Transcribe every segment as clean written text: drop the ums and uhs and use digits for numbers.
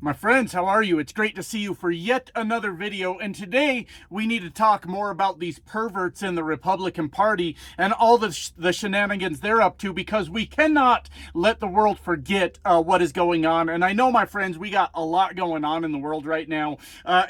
My friends, how are you? It's great to see you for yet another video, and today we need to talk more about these perverts in the Republican Party and all the shenanigans they're up to, because we cannot let the world forget what is going on. And I know, my friends, we got a lot going on in the world right now.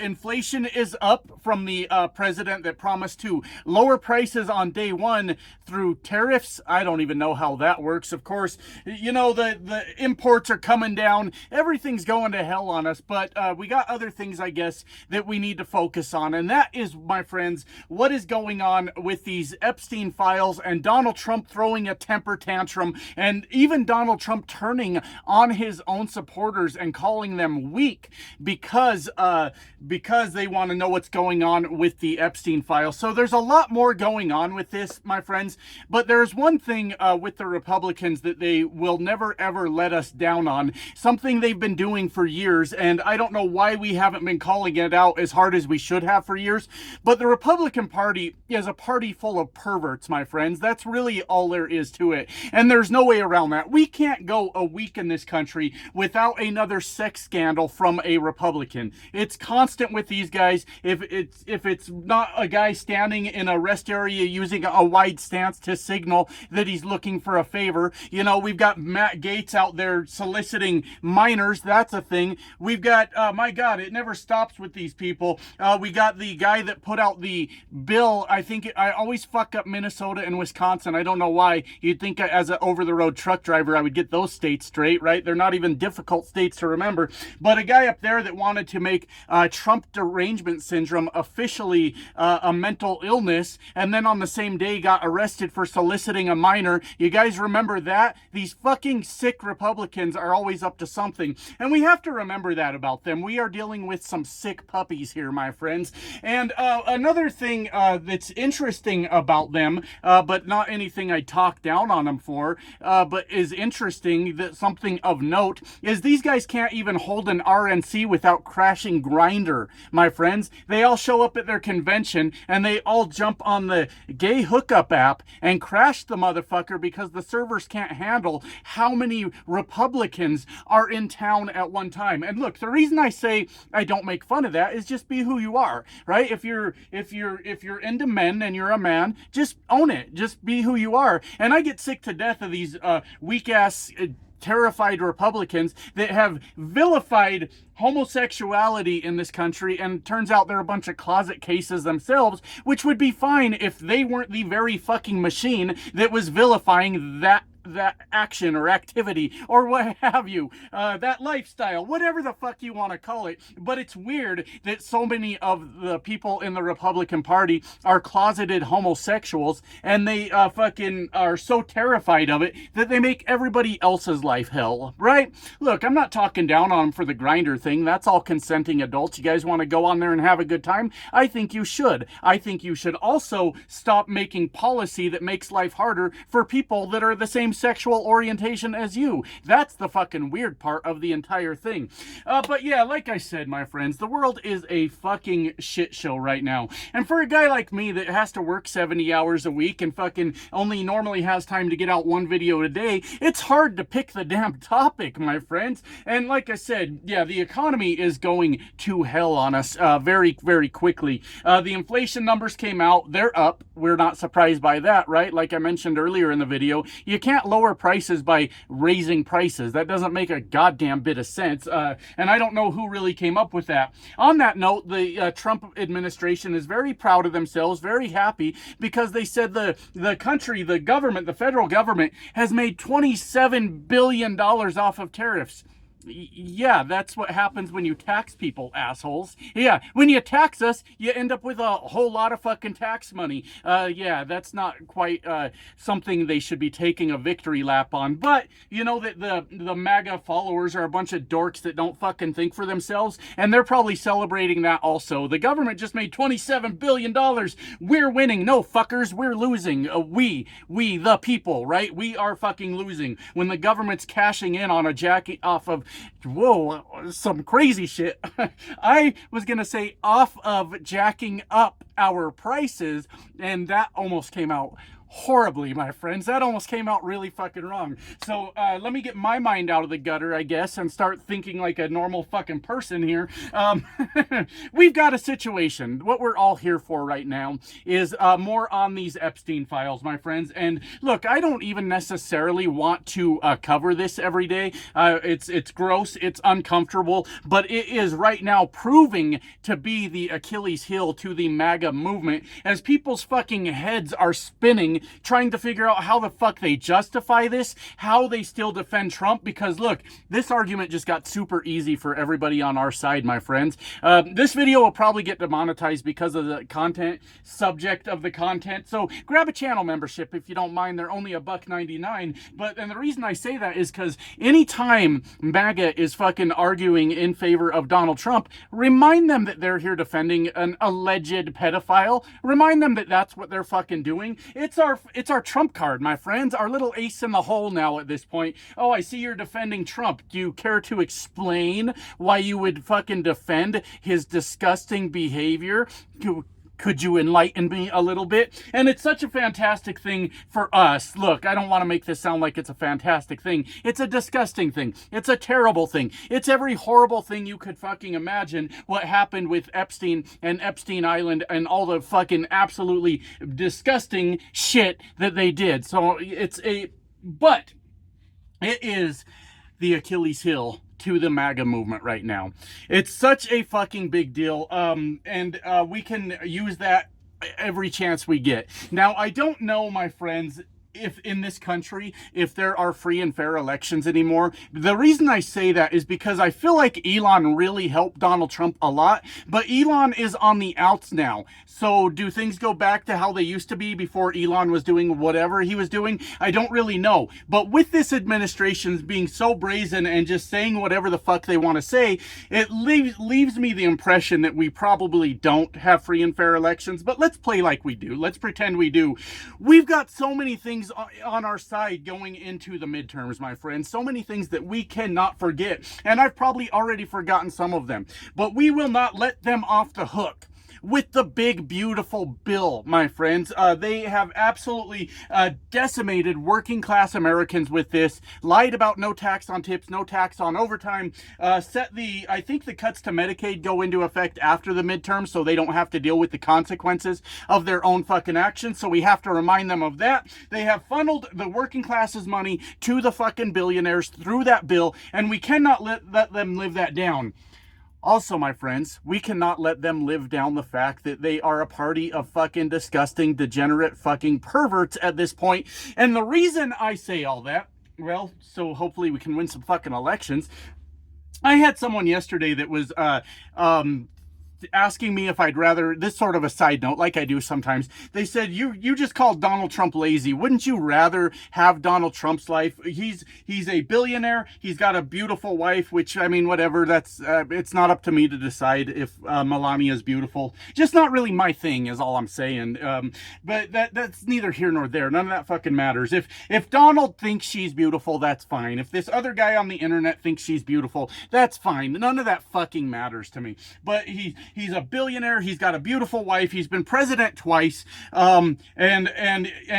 Inflation is up from the president that promised to lower prices on day one through tariffs. I don't even know how that works. Of course, you know, the imports are coming down. Everything's going to hell on us, but we got other things, I guess, that we need to focus on, and that is, my friends, what is going on with these Epstein files and Donald Trump throwing a temper tantrum, and even Donald Trump turning on his own supporters and calling them weak because they want to know what's going on with the Epstein files. So there's a lot more going on with this, my friends, but there's one thing with the Republicans that they will never ever let us down on, something they've been doing for years, and I don't know why we haven't been calling it out as hard as we should have for years. But the Republican Party is a party full of perverts, my friends. That's really all there is to it, and there's no way around that. We can't go a week in this country without another sex scandal from a Republican. It's constant with these guys. If it's not a guy standing in a rest area using a wide stance to signal that he's looking for a favor, you know, we've got Matt Gaetz out there soliciting minors. That's a thing. We've got, my God, it never stops with these people. We got the guy that put out the bill. I always fuck up Minnesota and Wisconsin. I don't know why. You'd think as an over-the-road truck driver, I would get those states straight, right? They're not even difficult states to remember. But a guy up there that wanted to make Trump derangement syndrome officially a mental illness, and then on the same day got arrested for soliciting a minor. You guys remember that? These fucking sick Republicans are always up to something, and we have to remember that about them. We are dealing with some sick puppies here, my friends. And another thing that's interesting about them, but not anything I talk down on them for, but is interesting, that something of note, is these guys can't even hold an RNC without crashing Grindr, my friends. They all show up at their convention and they all jump on the gay hookup app and crash the motherfucker because the servers can't handle how many Republicans are in town at one time. And look, the reason I say I don't make fun of that is just be who you are, right? If you're into men and you're a man, just own it. Just be who you are. And I get sick to death of these weak ass terrified Republicans that have vilified homosexuality in this country, and turns out they're a bunch of closet cases themselves, which would be fine if they weren't the very fucking machine that was vilifying that action or activity or what have you, that lifestyle, whatever the fuck you want to call it. But it's weird that so many of the people in the Republican Party are closeted homosexuals, and they fucking are so terrified of it that they make everybody else's life hell, right? Look, I'm not talking down on them for the Grindr thing. That's all consenting adults. You guys want to go on there and have a good time? I think you should. I think you should also stop making policy that makes life harder for people that are the same sexual orientation as you. That's the fucking weird part of the entire thing. But yeah, like I said, my friends, the world is a fucking shit show right now. And for a guy like me that has to work 70 hours a week and fucking only normally has time to get out one video a day, it's hard to pick the damn topic, my friends. And like I said, yeah, the economy is going to hell on us very, very quickly. The inflation numbers came out. They're up. We're not surprised by that, right? Like I mentioned earlier in the video, you can't lower prices by raising prices. That doesn't make a goddamn bit of sense. And I don't know who really came up with that. On that note, the Trump administration is very proud of themselves, very happy, because they said the country, the government, the federal government has made $27 billion off of tariffs. Yeah, that's what happens when you tax people, assholes. Yeah, when you tax us, you end up with a whole lot of fucking tax money. Yeah, that's not quite something they should be taking a victory lap on. But you know that the MAGA followers are a bunch of dorks that don't fucking think for themselves, and they're probably celebrating that also. The government just made $27 billion. We're winning. No, fuckers, we're losing. We, the people, right? We are fucking losing when the government's cashing in on a jacking off of, whoa, some crazy shit. I was gonna say off of jacking up our prices, and that almost came out horribly, my friends. That almost came out really fucking wrong. So let me get my mind out of the gutter, I guess, and start thinking like a normal fucking person here. We've got a situation. What we're all here for right now is more on these Epstein files, my friends. And look, I don't even necessarily want to cover this every day. It's gross, it's uncomfortable, but it is right now proving to be the Achilles heel to the MAGA movement as people's fucking heads are spinning trying to figure out how the fuck they justify this, how they still defend Trump, because look, this argument just got super easy for everybody on our side, my friends. This video will probably get demonetized because of the content, subject of the content, so grab a channel membership if you don't mind. They're only $1.99, and the reason I say that is because anytime MAGA is fucking arguing in favor of Donald Trump, remind them that they're here defending an alleged pedophile. Remind them that that's what they're fucking doing. It's our trump card, my friends, our little ace in the hole now at this point. Oh, I see you're defending Trump. Do you care to explain why you would fucking defend his disgusting behavior? Could you enlighten me a little bit? And it's such a fantastic thing for us. Look, I don't want to make this sound like it's a fantastic thing. It's a disgusting thing. It's a terrible thing. It's every horrible thing you could fucking imagine what happened with Epstein and Epstein Island and all the fucking absolutely disgusting shit that they did. So but it is the Achilles heel to the MAGA movement right now. It's such a fucking big deal, and we can use that every chance we get. Now, I don't know, my friends, if in this country, if there are free and fair elections anymore. The reason I say that is because I feel like Elon really helped Donald Trump a lot, but Elon is on the outs now. So do things go back to how they used to be before Elon was doing whatever he was doing? I don't really know. But with this administration being so brazen and just saying whatever the fuck they want to say, it leaves me the impression that we probably don't have free and fair elections. But let's play like we do. Let's pretend we do. We've got so many things on our side going into the midterms, my friends. So many things that we cannot forget. And I've probably already forgotten some of them. But we will not let them off the hook with the big, beautiful bill, my friends. They have absolutely decimated working class Americans with this, lied about no tax on tips, no tax on overtime, I think the cuts to Medicaid go into effect after the midterm, so they don't have to deal with the consequences of their own fucking actions, so we have to remind them of that. They have funneled the working class's money to the fucking billionaires through that bill, and we cannot let them live that down. Also, my friends, we cannot let them live down the fact that they are a party of fucking disgusting, degenerate fucking perverts at this point. And the reason I say all that, well, so hopefully we can win some fucking elections. I had someone yesterday that was asking me if I'd rather, this sort of a side note, like I do sometimes. They said, you just called Donald Trump lazy. Wouldn't you rather have Donald Trump's life? He's a billionaire. He's got a beautiful wife, which, I mean, whatever. That's it's not up to me to decide if Melania is beautiful. Just not really my thing, is all I'm saying. But that's neither here nor there. None of that fucking matters. If Donald thinks she's beautiful, that's fine. If this other guy on the internet thinks she's beautiful, that's fine. None of that fucking matters to me. But he's a billionaire. He's got a beautiful wife. He's been president twice. And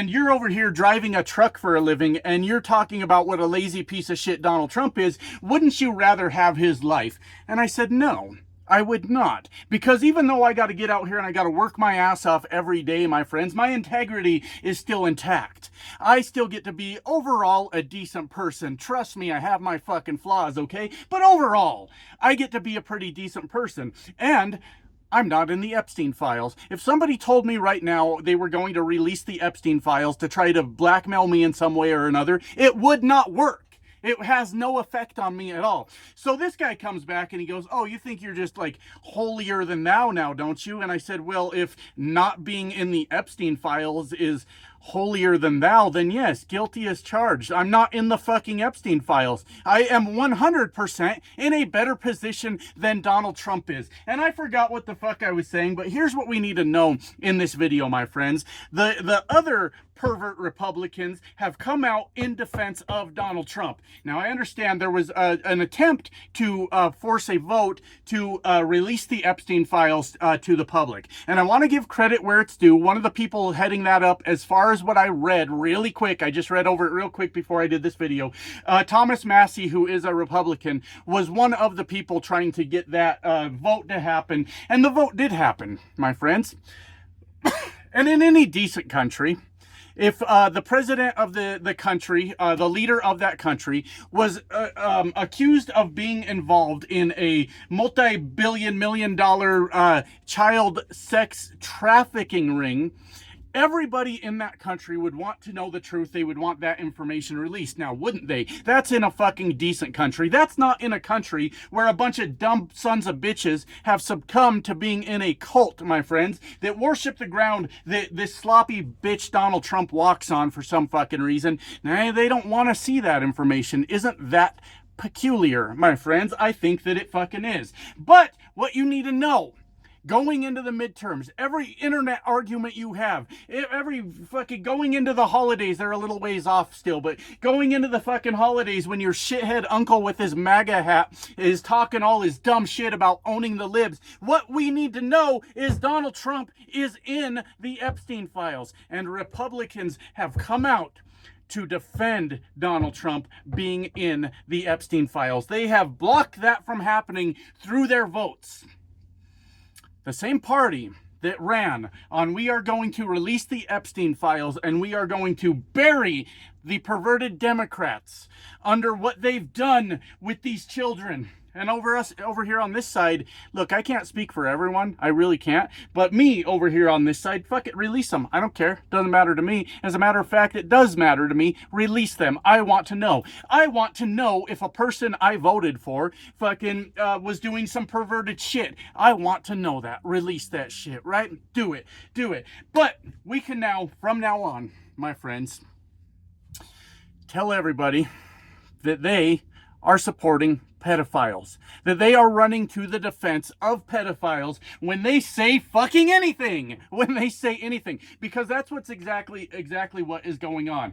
you're over here driving a truck for a living, and you're talking about what a lazy piece of shit Donald Trump is. Wouldn't you rather have his life? And I said, no. I would not. Because even though I got to get out here and I got to work my ass off every day, my friends, my integrity is still intact. I still get to be overall a decent person. Trust me, I have my fucking flaws, okay? But overall, I get to be a pretty decent person. And I'm not in the Epstein files. If somebody told me right now they were going to release the Epstein files to try to blackmail me in some way or another, it would not work. It has no effect on me at all. So this guy comes back and he goes, oh, you think you're just like holier than thou now, don't you? And I said, well, if not being in the Epstein files is holier than thou, then yes, guilty as charged. I'm not in the fucking Epstein files. I am 100% in a better position than Donald Trump is. And I forgot what the fuck I was saying, but here's what we need to know in this video, my friends. The other pervert Republicans have come out in defense of Donald Trump. Now, I understand there was an attempt to force a vote to release the Epstein files to the public. And I want to give credit where it's due. One of the people heading that up, as far as what I read really quick, I just read over it real quick before I did this video, Thomas Massie, who is a Republican, was one of the people trying to get that vote to happen. And the vote did happen, my friends. And in any decent country, if the president of the country, the leader of that country, was accused of being involved in a multi-billion-million-dollar child sex trafficking ring, everybody in that country would want to know the truth. They would want that information released. Now, wouldn't they? That's in a fucking decent country. That's not in a country where a bunch of dumb sons of bitches have succumbed to being in a cult, my friends, that worship the ground that this sloppy bitch Donald Trump walks on for some fucking reason. Nah, they don't want to see that information. Isn't that peculiar, my friends? I think that it fucking is. But what you need to know, going into the midterms, every internet argument you have, every fucking going into the holidays, they're a little ways off still, but going into the fucking holidays when your shithead uncle with his MAGA hat is talking all his dumb shit about owning the libs, what we need to know is Donald Trump is in the Epstein files, and Republicans have come out to defend Donald Trump being in the Epstein files. They have blocked that from happening through their votes. The same party that ran on we are going to release the Epstein files and we are going to bury the perverted Democrats under what they've done with these children. And over here on this side, look, I can't speak for everyone. I really can't. But me over here on this side, fuck it, release them. I don't care. Doesn't matter to me. As a matter of fact, it does matter to me. Release them. I want to know. I want to know if a person I voted for fucking was doing some perverted shit. I want to know that. Release that shit, right? Do it. Do it. But we can now, from now on, my friends, tell everybody that they are supporting pedophiles, that they are running to the defense of pedophiles when they say fucking anything, because that's what's exactly what is going on.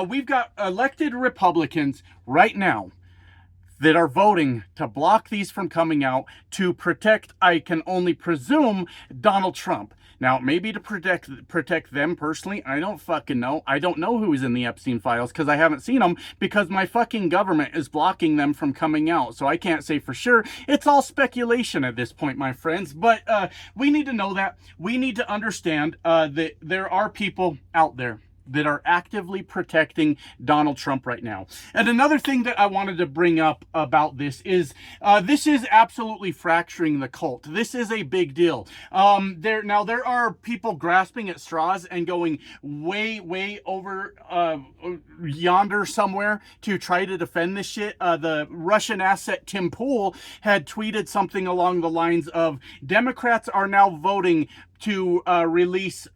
We've got elected Republicans right now that are voting to block these from coming out to protect, I can only presume, Donald Trump. Now, maybe to protect them personally, I don't fucking know. I don't know who is in the Epstein files because I haven't seen them because my fucking government is blocking them from coming out. So I can't say for sure. It's all speculation at this point, my friends. But we need to know that. We need to understand that there are people out there that are actively protecting Donald Trump right now. And another thing that I wanted to bring up about this is absolutely fracturing the cult. This is a big deal. There are people grasping at straws and going way over yonder somewhere to try to defend this shit. The Russian asset Tim Pool had tweeted something along the lines of Democrats are now voting to release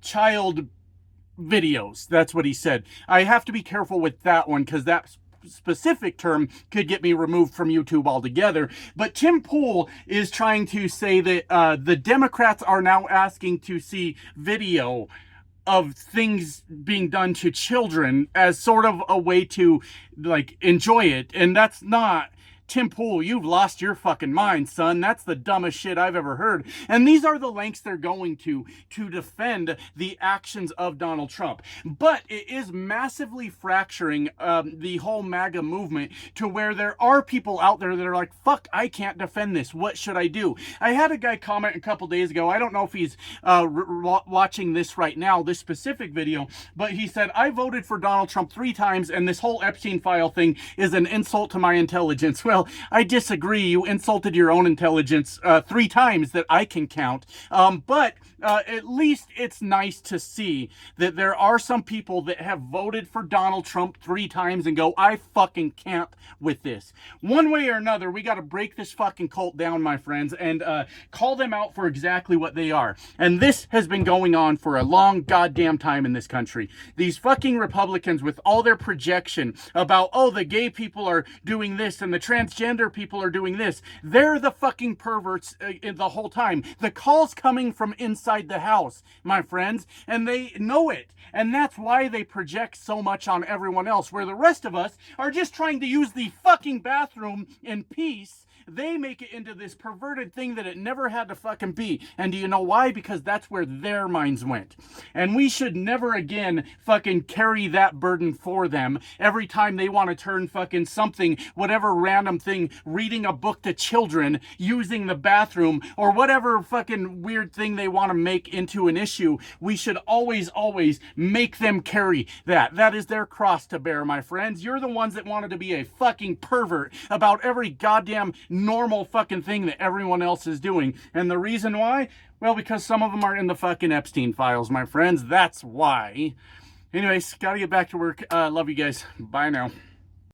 child videos. That's what he said. I have to be careful with that one because that specific term could get me removed from YouTube altogether. But Tim Pool is trying to say that the Democrats are now asking to see video of things being done to children as sort of a way to like enjoy it. And that's not Tim Pool, you've lost your fucking mind, son. That's the dumbest shit I've ever heard. And these are the lengths they're going to defend the actions of Donald Trump. But it is massively fracturing the whole MAGA movement to where there are people out there that are like, fuck, I can't defend this. What should I do? I had a guy comment a couple days ago. I don't know if he's watching this right now, this specific video, but he said, I voted for Donald Trump 3 times and this whole Epstein file thing is an insult to my intelligence. Well, I disagree. You insulted your own intelligence 3 times that I can count. But at least it's nice to see that there are some people that have voted for Donald Trump 3 times and go, I fucking can't with this. One way or another, we got to break this fucking cult down, my friends, and call them out for exactly what they are. And this has been going on for a long goddamn time in this country. These fucking Republicans with all their projection about, oh, the gay people are doing this and the transgender people are doing this. They're the fucking perverts the whole time. The call's coming from inside the house, my friends, and they know it. And that's why they project so much on everyone else, where the rest of us are just trying to use the fucking bathroom in peace they make it into this perverted thing that it never had to fucking be. And do you know why? Because that's where their minds went. And we should never again fucking carry that burden for them every time they want to turn fucking something, whatever random thing, reading a book to children, using the bathroom, or whatever fucking weird thing they want to make into an issue. We should always make them carry that. That is their cross to bear, my friends. You're the ones that wanted to be a fucking pervert about every goddamn normal fucking thing that everyone else is doing. And the reason why? Well, because some of them are in the fucking Epstein files, my friends. That's why. Anyways, gotta get back to work. Love you guys. Bye now.